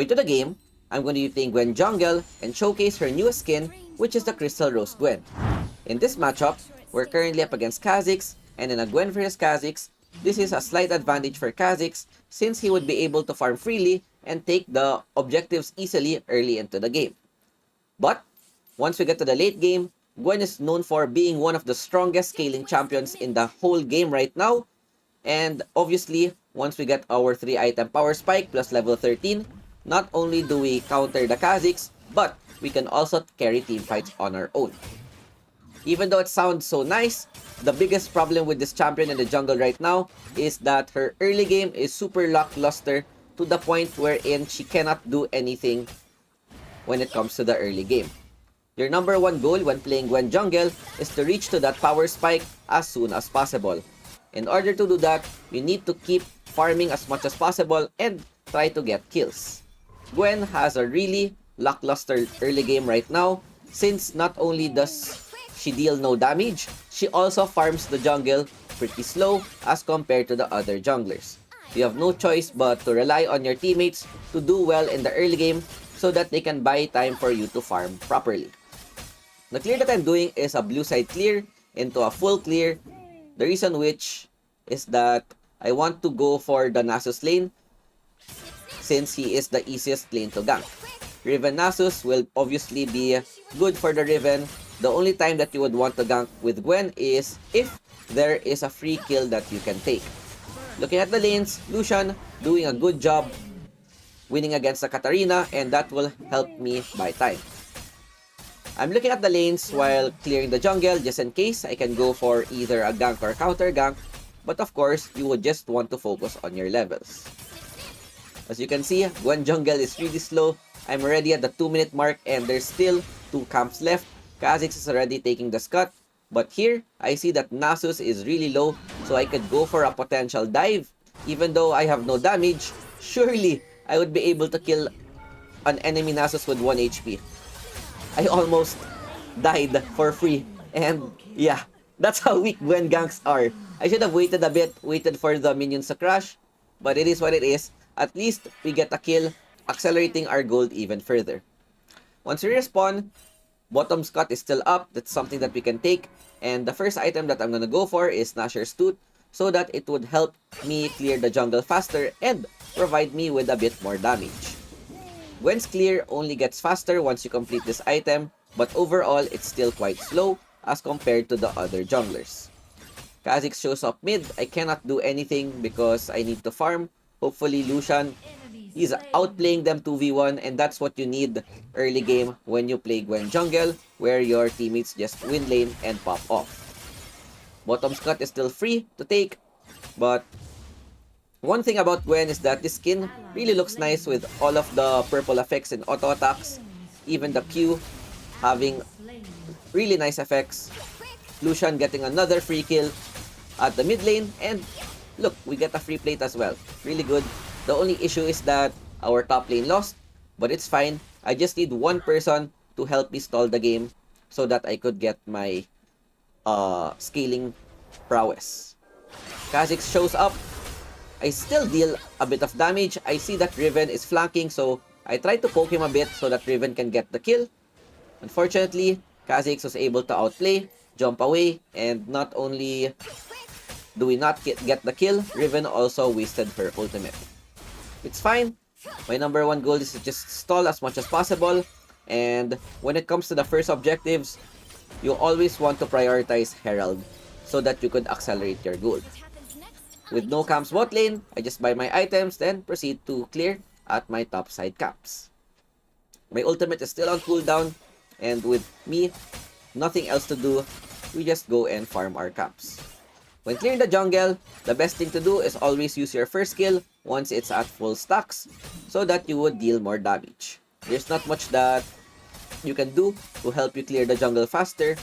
Going to the game, I'm going to be playing Gwen Jungle and showcase her newest skin, which is the Crystal Rose Gwen. In this matchup, we're currently up against Kha'Zix, and in a Gwen vs Kha'Zix, this is a slight advantage for Kha'Zix since he would be able to farm freely and take the objectives easily early into the game. But, once we get to the late game, Gwen is known for being one of the strongest scaling champions in the whole game right now. And obviously, once we get our 3-item power spike plus level 13, not only do we counter the Kha'Zix, but we can also carry teamfights on our own. Even though it sounds so nice, the biggest problem with this champion in the jungle right now is that her early game is super lackluster to the point wherein she cannot do anything when it comes to the early game. Your number one goal when playing Gwen Jungle is to reach to that power spike as soon as possible. In order to do that, you need to keep farming as much as possible and try to get kills. Gwen has a really lackluster early game right now since not only does she deal no damage, she also farms the jungle pretty slow as compared to the other junglers. You have no choice but to rely on your teammates to do well in the early game so that they can buy time for you to farm properly. The clear that I'm doing is a blue side clear into a full clear. The reason which is that I want to go for the Nasus lane since he is the easiest lane to gank. Riven Nasus will obviously be good for the Riven. The only time that you would want to gank with Gwen is if there is a free kill that you can take. Looking at the lanes, Lucian doing a good job winning against the Katarina, and that will help me buy time. I'm looking at the lanes while clearing the jungle just in case I can go for either a gank or counter gank, but of course, you would just want to focus on your levels. As you can see, Gwen Jungle is really slow. I'm already at the 2-minute mark and there's still 2 camps left. Kha'Zix is already taking the scut, but here, I see that Nasus is really low, so I could go for a potential dive. Even though I have no damage, surely I would be able to kill an enemy Nasus with 1 HP. I almost died for free, and yeah, that's how weak Gwen ganks are. I should have waited a bit, waited for the minions to crash, but it is what it is. At least we get a kill, accelerating our gold even further. Once we respawn, bottom's cut is still up. That's something that we can take. And the first item that I'm gonna go for is Nashor's Tooth so that it would help me clear the jungle faster and provide me with a bit more damage. Gwen's clear only gets faster once you complete this item, but overall it's still quite slow as compared to the other junglers. Kha'Zix shows up mid. I cannot do anything because I need to farm. Hopefully Lucian, he's outplaying them 2v1, and that's what you need early game when you play Gwen Jungle, where your teammates just win lane and pop off. Bottom's cut is still free to take, but one thing about Gwen is that this skin really looks nice with all of the purple effects and auto attacks, even the Q having really nice effects. Lucian getting another free kill at the mid lane, and look, we get a free plate as well. Really good. The only issue is that our top lane lost, but it's fine. I just need one person to help me stall the game so that I could get my scaling prowess. Kha'Zix shows up. I still deal a bit of damage. I see that Riven is flanking, so I try to poke him a bit so that Riven can get the kill. Unfortunately, Kha'Zix was able to outplay, jump away, and not only do we not get the kill, Riven also wasted her ultimate. It's fine. My number one goal is to just stall as much as possible. And when it comes to the first objectives, you always want to prioritize Herald so that you could accelerate your goal. With no camps bot lane, I just buy my items, then proceed to clear at my top side camps. My ultimate is still on cooldown, and with me, nothing else to do, we just go and farm our camps. When clearing the jungle, the best thing to do is always use your first skill once it's at full stacks so that you would deal more damage. There's not much that you can do to help you clear the jungle faster.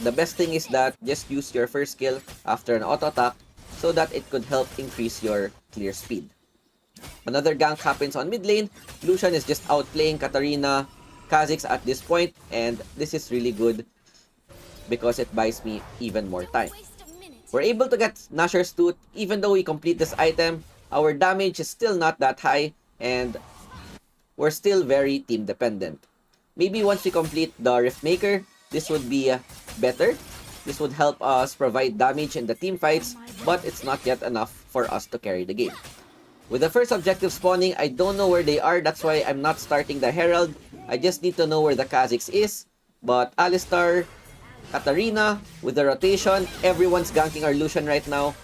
The best thing is that just use your first skill after an auto attack so that it could help increase your clear speed. Another gank happens on mid lane. Lucian is just outplaying Katarina, Kha'Zix at this point, and this is really good because it buys me even more time. We're able to get Nashor's Tooth. Even though we complete this item, our damage is still not that high, and we're still very team dependent. Maybe once we complete the Rift Maker, this would be better. This would help us provide damage in the team fights, but it's not yet enough for us to carry the game. With the first objective spawning, I don't know where they are. That's why I'm not starting the Herald. I just need to know where the Kha'Zix is. But Alistar, Katarina, with the rotation, everyone's ganking our Lucian right now.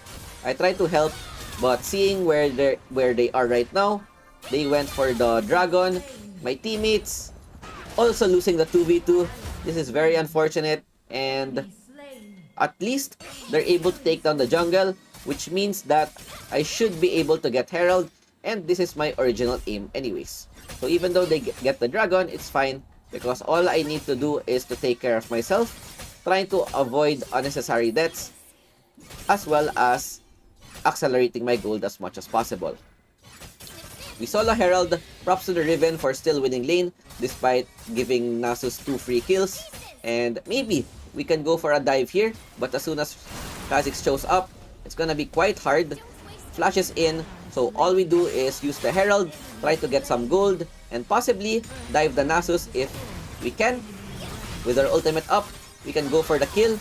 I try to help, but seeing where they are right now, they went for the Dragon. My teammates also losing the 2v2. This is very unfortunate, and at least they're able to take down the jungle, which means that I should be able to get Herald, and this is my original aim anyways. So even though they get the Dragon, it's fine, because all I need to do is to take care of myself, trying to avoid unnecessary deaths, as well as accelerating my gold as much as possible. We solo Herald. Props to the Riven for still winning lane despite giving Nasus 2 free kills. And maybe we can go for a dive here, but as soon as Kha'Zix shows up, it's gonna be quite hard. Flashes in, so all we do is use the Herald, try to get some gold, and possibly dive the Nasus if we can. With our ultimate up, we can go for the kill,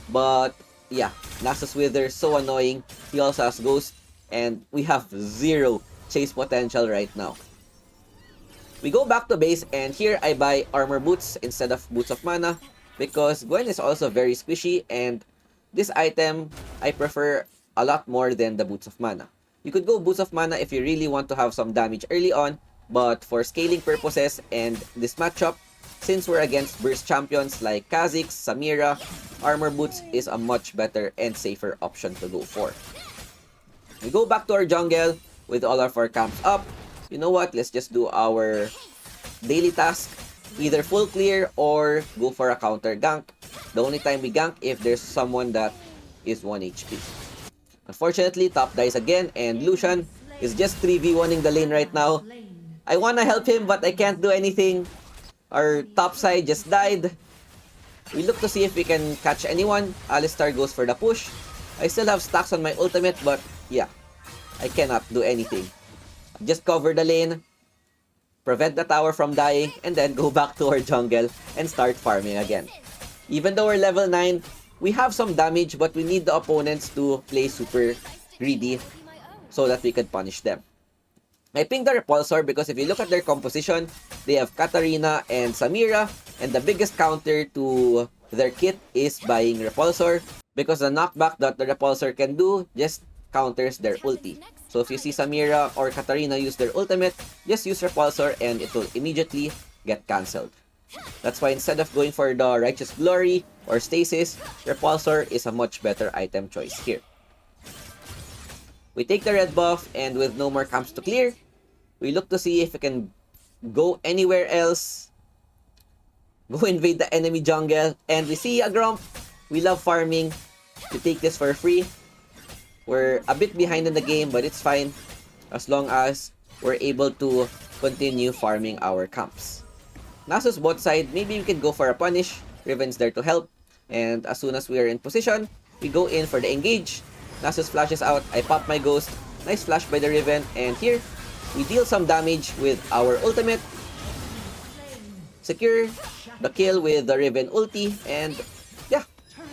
but yeah, Nasus Wither, so annoying. He also has Ghost, and we have zero chase potential right now. We go back to base, and here I buy armor boots instead of boots of mana, because Gwen is also very squishy, and this item I prefer a lot more than the boots of mana. You could go boots of mana if you really want to have some damage early on, but for scaling purposes and this matchup, since we're against burst champions like Kha'Zix, Samira, armor boots is a much better and safer option to go for. We go back to our jungle with all of our camps up. You know what? Let's just do our daily task. Either full clear or go for a counter gank. The only time we gank if there's someone that is 1 HP. Unfortunately, top dies again, and Lucian is just 3v1ing the lane right now. I wanna help him, but I can't do anything. Our top side just died. We look to see if we can catch anyone. Alistar goes for the push. I still have stacks on my ultimate, but yeah, I cannot do anything. Just cover the lane, prevent the tower from dying, and then go back to our jungle and start farming again. Even though we're level 9, we have some damage, but we need the opponents to play super greedy so that we can punish them. I picked the Repulsor because if you look at their composition, they have Katarina and Samira, and the biggest counter to their kit is buying Repulsor, because the knockback that the Repulsor can do just counters their ulti. So if you see Samira or Katarina use their ultimate, just use Repulsor and it will immediately get cancelled. That's why instead of going for the Righteous Glory or Stasis, Repulsor is a much better item choice here. We take the red buff, and with no more camps to clear, we look to see if we can go anywhere else. Go invade the enemy jungle, and we see a Grump. We love farming. We take this for free. We're a bit behind in the game, but it's fine as long as we're able to continue farming our camps. Nasus bot side, maybe we can go for a punish. Riven's there to help, and as soon as we are in position, we go in for the engage. Nasus flashes out, I pop my ghost. Nice flash by the Riven, and here, we deal some damage with our ultimate. Secure the kill with the Riven ulti, and yeah,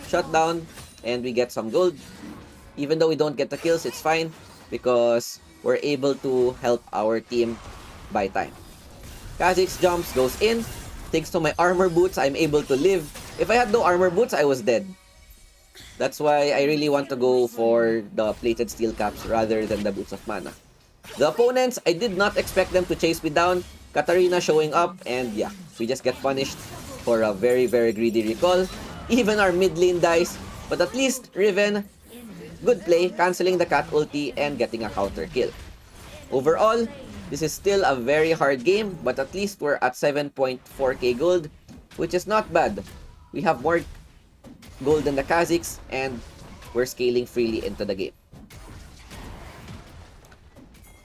shut down, and we get some gold. Even though we don't get the kills, it's fine, because we're able to help our team buy time. Kha'Zix jumps, goes in. Thanks to my armor boots, I'm able to live. If I had no armor boots, I was dead. That's why I really want to go for the plated steel caps rather than the boots of mana. The opponents, I did not expect them to chase me down. Katarina showing up, and yeah, we just get punished for a very, very greedy recall. Even our mid lane dies, but at least Riven, good play, cancelling the cat ulti and getting a counter kill. Overall, this is still a very hard game, but at least we're at 7.4k gold, which is not bad. We have more gold than the Kha'Zix, and we're scaling freely into the game.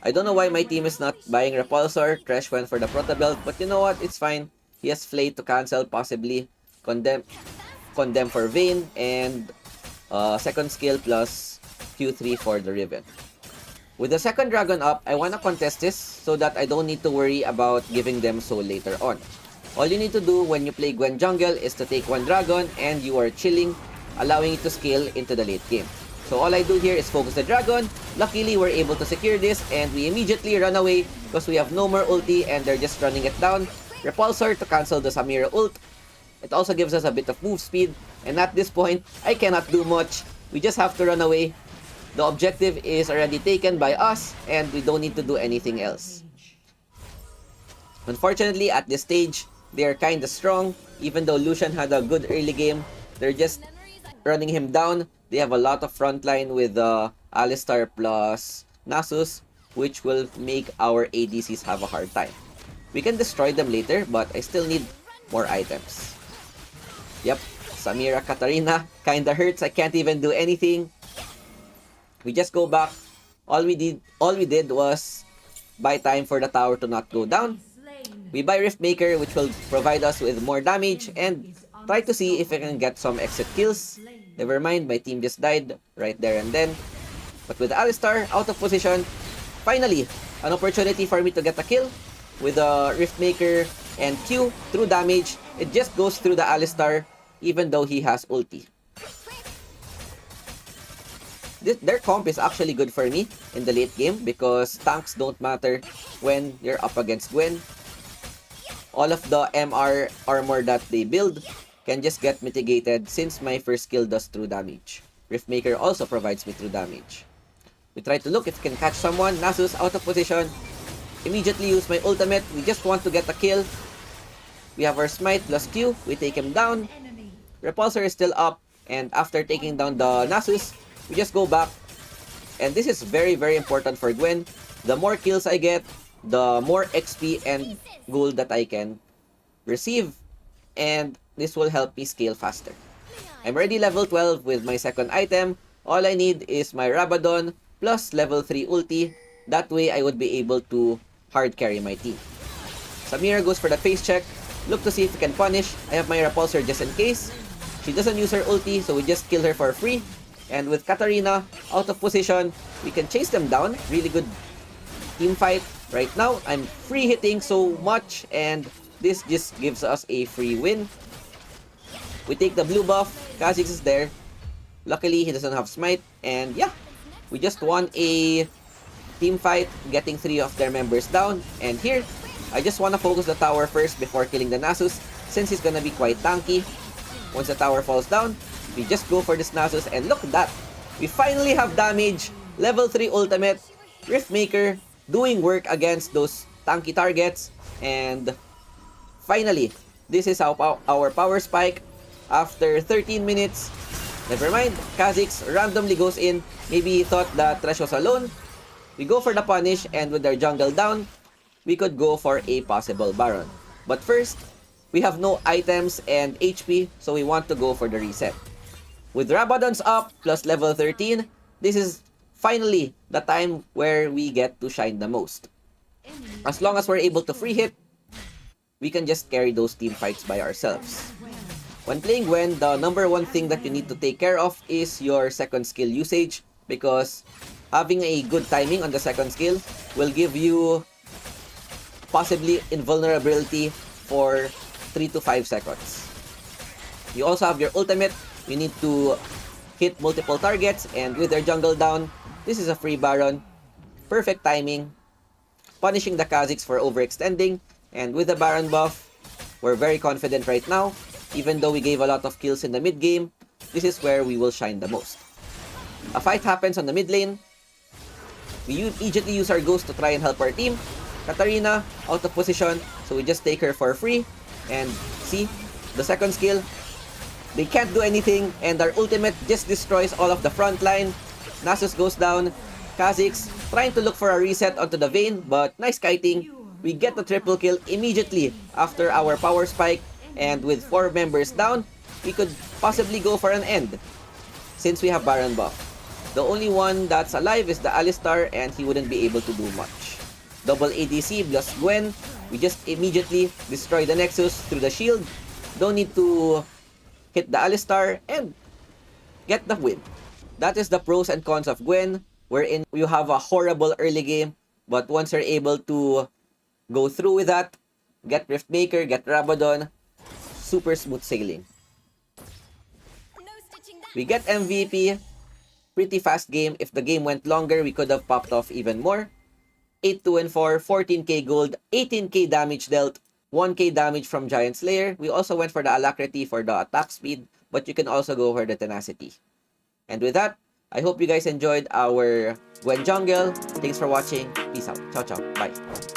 I don't know why my team is not buying Repulsor. Thresh went for the Proto Belt, but you know what? It's fine. He has Flay to cancel, possibly. Condemn for Vayne, and second skill plus Q3 for the Riven. With the second dragon up, I wanna contest this so that I don't need to worry about giving them soul later on. All you need to do when you play Gwen jungle is to take one dragon and you are chilling, allowing it to scale into the late game. So all I do here is focus the dragon. Luckily, we're able to secure this and we immediately run away because we have no more ulti and they're just running it down. Repulsor to cancel the Samira ult. It also gives us a bit of move speed, and at this point, I cannot do much. We just have to run away. The objective is already taken by us and we don't need to do anything else. Unfortunately, at this stage, they are kinda strong. Even though Lucian had a good early game, they're just running him down. They have a lot of frontline with Alistar plus Nasus, which will make our ADCs have a hard time. We can destroy them later, but I still need more items. Yep, Samira Katarina kinda hurts. I can't even do anything. We just go back. All we did was buy time for the tower to not go down. We buy Rift Maker, which will provide us with more damage, and try to see if we can get some exit kills. Never mind, my team just died right there and then. But with Alistar out of position, finally, an opportunity for me to get a kill. With a Rift Maker and Q through damage, it just goes through the Alistar even though he has ulti. Their comp is actually good for me in the late game because tanks don't matter when you're up against Gwen. All of the MR armor that they build can just get mitigated since my first skill does true damage. Riftmaker also provides me true damage. We try to look if we can catch someone. Nasus out of position. Immediately use my ultimate. We just want to get a kill. We have our smite plus Q. We take him down. Repulsor is still up. And after taking down the Nasus, we just go back. And this is very, very important for Gwen. The more kills I get, the more XP and gold that I can receive. And this will help me scale faster. I'm already level 12 with my second item. All I need is my Rabadon plus level 3 ulti. That way I would be able to hard carry my team. Samira goes for the face check. Look to see if we can punish. I have my Repulsor just in case. She doesn't use her ulti, so we just kill her for free. And with Katarina out of position, we can chase them down. Really good team fight. Right now, I'm free hitting so much and this just gives us a free win. We take the blue buff. Kha'Zix is there. Luckily, he doesn't have smite. And yeah, we just won a team fight, getting 3 of their members down. And here, I just want to focus the tower first before killing the Nasus, since he's gonna be quite tanky. Once the tower falls down, we just go for this Nasus. And look at that. We finally have damage. Level 3 ultimate. Riftmaker doing work against those tanky targets. And finally, this is our power spike. After 13 minutes, never mind, Kha'Zix randomly goes in. Maybe he thought that Thresh was alone. We go for the punish, and with their jungle down, we could go for a possible Baron. But first, we have no items and HP, so we want to go for the reset. With Rabadon's up, plus level 13, this is finally the time where we get to shine the most. As long as we're able to free hit, we can just carry those team fights by ourselves. When playing Gwen, the number one thing that you need to take care of is your second skill usage, because having a good timing on the second skill will give you possibly invulnerability for 3 to 5 seconds. You also have your ultimate. You need to hit multiple targets, and with their jungle down, this is a free Baron. Perfect timing. Punishing the Kha'Zix for overextending, and with the Baron buff, we're very confident right now. Even though we gave a lot of kills in the mid game, this is where we will shine the most. A fight happens on the mid lane. We immediately use our ghost to try and help our team. Katarina out of position, so we just take her for free. And see, the second skill, they can't do anything, and our ultimate just destroys all of the front line. Nasus goes down. Kha'Zix trying to look for a reset onto the Vayne, but nice kiting. We get the triple kill immediately after our power spike. And with 4 members down, we could possibly go for an end, since we have Baron buff. The only one that's alive is the Alistar, and he wouldn't be able to do much. Double ADC plus Gwen. We just immediately destroy the Nexus through the shield. Don't need to hit the Alistar and get the win. That is the pros and cons of Gwen. wherein you have a horrible early game, but once you're able to go through with that, get Riftmaker, get Rabadon, super smooth sailing. We get MVP, pretty fast game. If the game went longer, we could have popped off even more. 8-2-4, 14k gold, 18k damage dealt, 1k damage from Giant Slayer. We also went for the Alacrity for the attack speed, but you can also go for the Tenacity. And with that, I hope you guys enjoyed our Gwen Jungle. Thanks for watching. Peace out. Ciao, ciao. Bye.